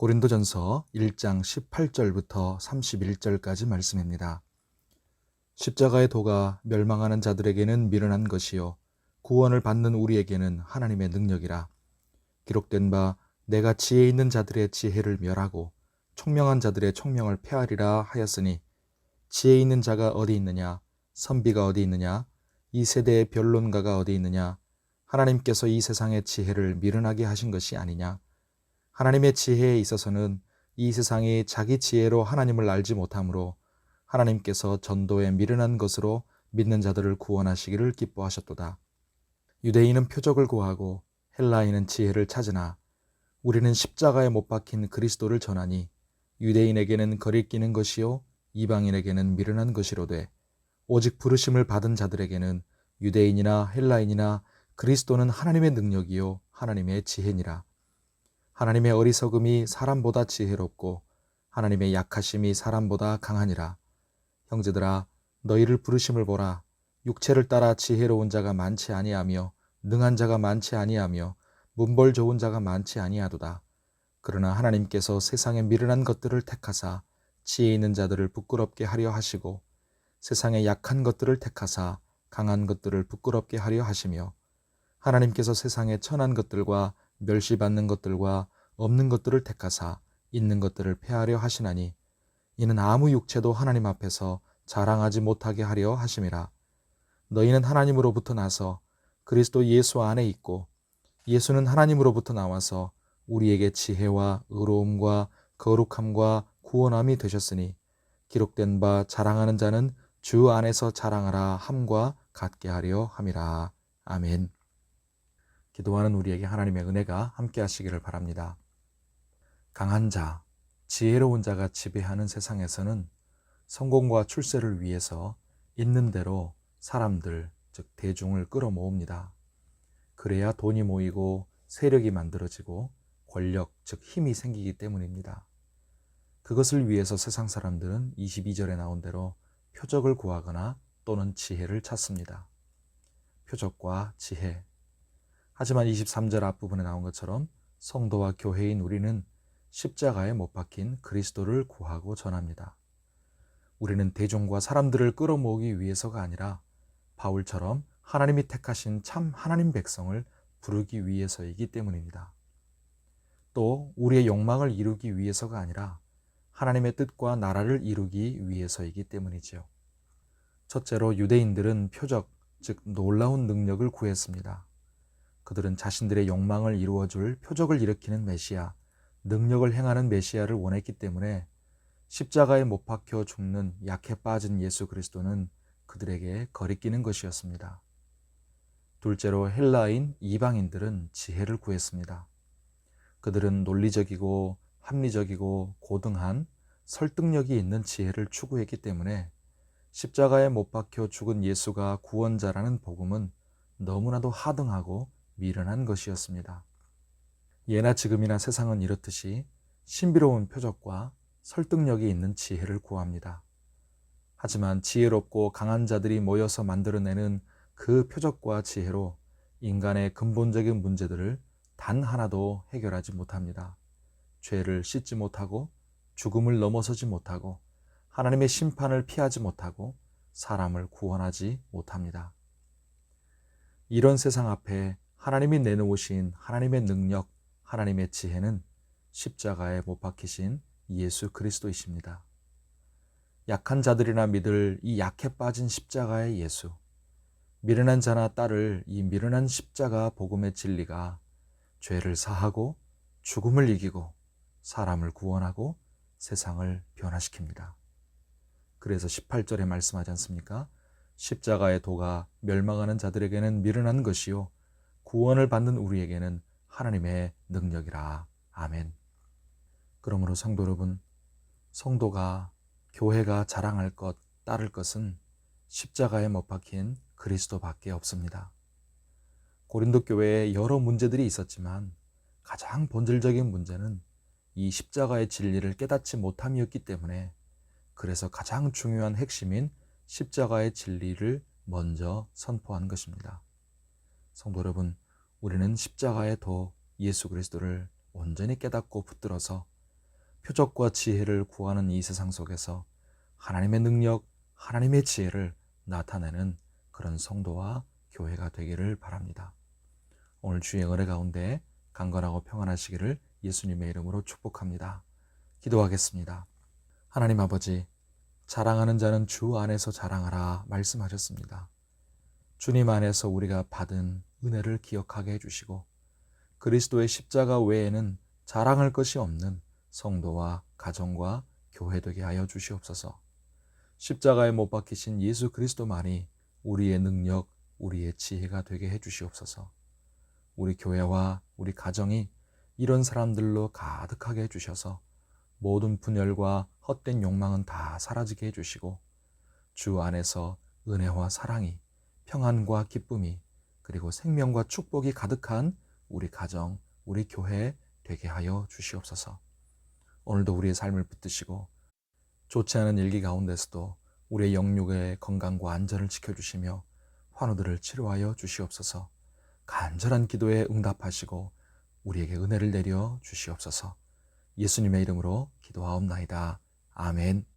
고린도전서 1장 18절부터 31절까지 말씀입니다. 십자가의 도가 멸망하는 자들에게는 미련한 것이요 구원을 받는 우리에게는 하나님의 능력이라. 기록된 바 내가 지혜 있는 자들의 지혜를 멸하고 총명한 자들의 총명을 폐하리라 하였으니, 지혜 있는 자가 어디 있느냐, 선비가 어디 있느냐, 이 세대의 변론가가 어디 있느냐. 하나님께서 이 세상의 지혜를 미련하게 하신 것이 아니냐. 하나님의 지혜에 있어서는 이 세상이 자기 지혜로 하나님을 알지 못하므로 하나님께서 전도에 미련한 것으로 믿는 자들을 구원하시기를 기뻐하셨도다. 유대인은 표적을 구하고 헬라인은 지혜를 찾으나 우리는 십자가에 못 박힌 그리스도를 전하니, 유대인에게는 거리끼는 것이요 이방인에게는 미련한 것이로되 오직 부르심을 받은 자들에게는 유대인이나 헬라인이나 그리스도는 하나님의 능력이요 하나님의 지혜니라. 하나님의 어리석음이 사람보다 지혜롭고 하나님의 약하심이 사람보다 강하니라. 형제들아, 너희를 부르심을 보라. 육체를 따라 지혜로운 자가 많지 아니하며 능한 자가 많지 아니하며 문벌 좋은 자가 많지 아니하도다. 그러나 하나님께서 세상의 미련한 것들을 택하사 지혜 있는 자들을 부끄럽게 하려 하시고, 세상의 약한 것들을 택하사 강한 것들을 부끄럽게 하려 하시며, 하나님께서 세상의 천한 것들과 멸시받는 것들과 없는 것들을 택하사 있는 것들을 폐하려 하시나니, 이는 아무 육체도 하나님 앞에서 자랑하지 못하게 하려 하심이라. 너희는 하나님으로부터 나서 그리스도 예수 안에 있고, 예수는 하나님으로부터 나와서 우리에게 지혜와 의로움과 거룩함과 구원함이 되셨으니, 기록된 바 자랑하는 자는 주 안에서 자랑하라 함과 같게 하려 함이라. 아멘. 기도하는 우리에게 하나님의 은혜가 함께 하시기를 바랍니다. 강한 자, 지혜로운 자가 지배하는 세상에서는 성공과 출세를 위해서 있는 대로 사람들, 즉 대중을 끌어모읍니다. 그래야 돈이 모이고 세력이 만들어지고 권력, 즉 힘이 생기기 때문입니다. 그것을 위해서 세상 사람들은 22절에 나온 대로 표적을 구하거나 또는 지혜를 찾습니다. 표적과 지혜. 하지만 23절 앞부분에 나온 것처럼 성도와 교회인 우리는 십자가에 못 박힌 그리스도를 구하고 전합니다. 우리는 대중과 사람들을 끌어모으기 위해서가 아니라 바울처럼 하나님이 택하신 참 하나님 백성을 부르기 위해서이기 때문입니다. 또 우리의 욕망을 이루기 위해서가 아니라 하나님의 뜻과 나라를 이루기 위해서이기 때문이지요. 첫째로 유대인들은 표적, 즉 놀라운 능력을 구했습니다. 그들은 자신들의 욕망을 이루어줄 표적을 일으키는 메시아, 능력을 행하는 메시아를 원했기 때문에 십자가에 못 박혀 죽는 약해 빠진 예수 그리스도는 그들에게 거리끼는 것이었습니다. 둘째로 헬라인 이방인들은 지혜를 구했습니다. 그들은 논리적이고 합리적이고 고등한 설득력이 있는 지혜를 추구했기 때문에 십자가에 못 박혀 죽은 예수가 구원자라는 복음은 너무나도 하등하고 미련한 것이었습니다. 예나 지금이나 세상은 이렇듯이 신비로운 표적과 설득력이 있는 지혜를 구합니다. 하지만 지혜롭고 강한 자들이 모여서 만들어내는 그 표적과 지혜로 인간의 근본적인 문제들을 단 하나도 해결하지 못합니다. 죄를 씻지 못하고 죽음을 넘어서지 못하고 하나님의 심판을 피하지 못하고 사람을 구원하지 못합니다. 이런 세상 앞에 하나님이 내놓으신 하나님의 능력, 하나님의 지혜는 십자가에 못 박히신 예수 그리스도이십니다. 약한 자들이나 믿을 이 약해 빠진 십자가의 예수, 미련한 자나 따를 이 미련한 십자가 복음의 진리가 죄를 사하고 죽음을 이기고 사람을 구원하고 세상을 변화시킵니다. 그래서 18절에 말씀하지 않습니까? 십자가의 도가 멸망하는 자들에게는 미련한 것이요 구원을 받는 우리에게는 하나님의 능력이라. 아멘. 그러므로 성도 여러분, 성도가, 교회가 자랑할 것, 따를 것은 십자가에 못 박힌 그리스도밖에 없습니다. 고린도 교회에 여러 문제들이 있었지만 가장 본질적인 문제는 이 십자가의 진리를 깨닫지 못함이었기 때문에, 그래서 가장 중요한 핵심인 십자가의 진리를 먼저 선포한 것입니다. 성도 여러분, 우리는 십자가의 도 예수 그리스도를 온전히 깨닫고 붙들어서 표적과 지혜를 구하는 이 세상 속에서 하나님의 능력, 하나님의 지혜를 나타내는 그런 성도와 교회가 되기를 바랍니다. 오늘 주의 은혜 가운데 강건하고 평안하시기를 예수님의 이름으로 축복합니다. 기도하겠습니다. 하나님 아버지, 자랑하는 자는 주 안에서 자랑하라 말씀하셨습니다. 주님 안에서 우리가 받은 은혜를 기억하게 해주시고 그리스도의 십자가 외에는 자랑할 것이 없는 성도와 가정과 교회 되게 하여 주시옵소서. 십자가에 못 박히신 예수 그리스도만이 우리의 능력, 우리의 지혜가 되게 해주시옵소서. 우리 교회와 우리 가정이 이런 사람들로 가득하게 해주셔서 모든 분열과 헛된 욕망은 다 사라지게 해주시고 주 안에서 은혜와 사랑이, 평안과 기쁨이, 그리고 생명과 축복이 가득한 우리 가정, 우리 교회 되게 하여 주시옵소서. 오늘도 우리의 삶을 붙드시고 좋지 않은 일기 가운데서도 우리의 영육의 건강과 안전을 지켜주시며 환우들을 치료하여 주시옵소서. 간절한 기도에 응답하시고 우리에게 은혜를 내려 주시옵소서. 예수님의 이름으로 기도하옵나이다. 아멘.